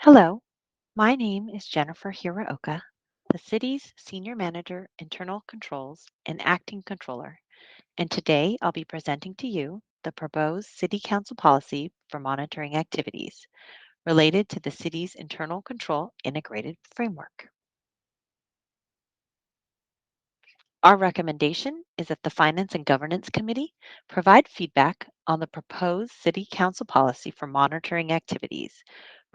Hello, my name is Jennifer Hiraoka, the city's Senior Manager, Internal Controls and Acting Controller, and today I'll be presenting to you the proposed City Council policy for monitoring activities related to the city's internal control integrated framework. Our recommendation is that the Finance and Governance Committee provide feedback on the proposed City Council policy for monitoring activities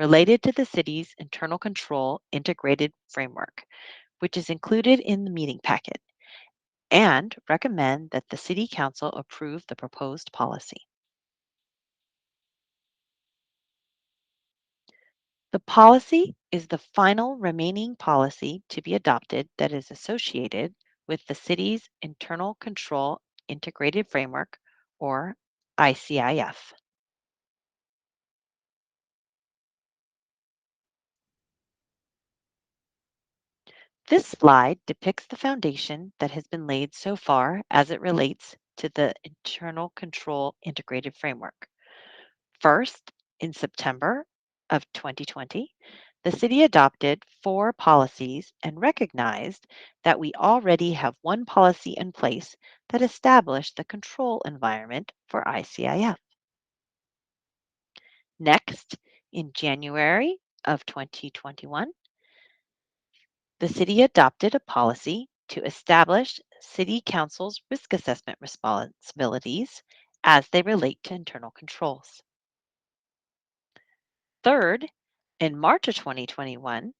related to the city's internal control integrated framework, which is included in the meeting packet, and recommend that the City Council approve the proposed policy. The policy is the final remaining policy to be adopted that is associated with the city's internal control integrated framework, or ICIF. This slide depicts the foundation that has been laid so far as it relates to the internal control integrated framework. First, in September of 2020, the city adopted four policies and recognized that we already have one policy in place that established the control environment for ICIF. Next, in January of 2021, the city adopted a policy to establish City Council's risk assessment responsibilities as they relate to internal controls. Third, in March of 2021,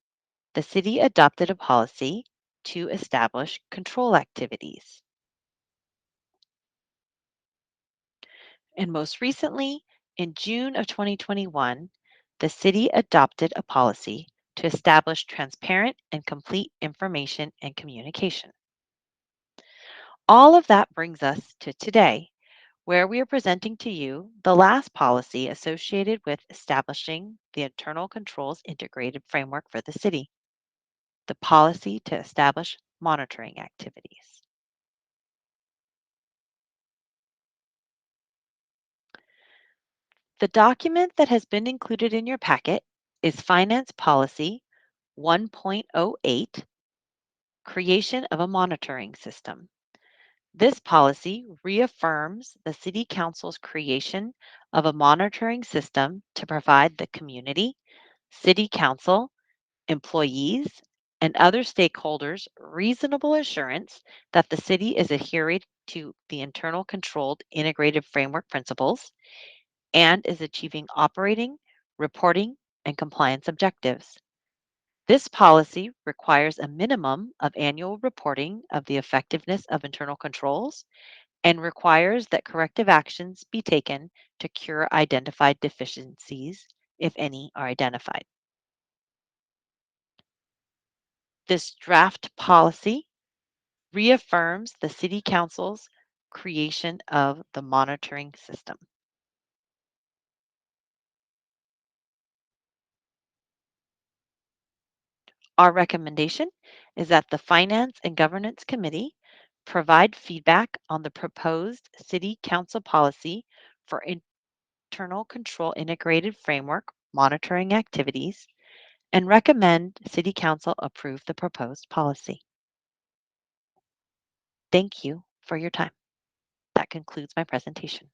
the city adopted a policy to establish control activities. And most recently, in June of 2021, the city adopted a policy to establish transparent and complete information and communication. All of that brings us to today, where we are presenting to you the last policy associated with establishing the internal controls integrated framework for the city, the policy to establish monitoring activities. The document that has been included in your packet is Finance Policy 1.08, Creation of a Monitoring System. This policy reaffirms the City Council's creation of a monitoring system to provide the community, City Council, employees, and other stakeholders reasonable assurance that the city is adhering to the internal controlled integrated framework principles and is achieving operating, reporting, and compliance objectives. This policy requires a minimum of annual reporting of the effectiveness of internal controls and requires that corrective actions be taken to cure identified deficiencies, if any are identified. This draft policy reaffirms the City Council's creation of the monitoring system. Our recommendation is that the Finance and Governance Committee provide feedback on the proposed City Council policy for internal control integrated framework monitoring activities and recommend City Council approve the proposed policy. Thank you for your time. That concludes my presentation.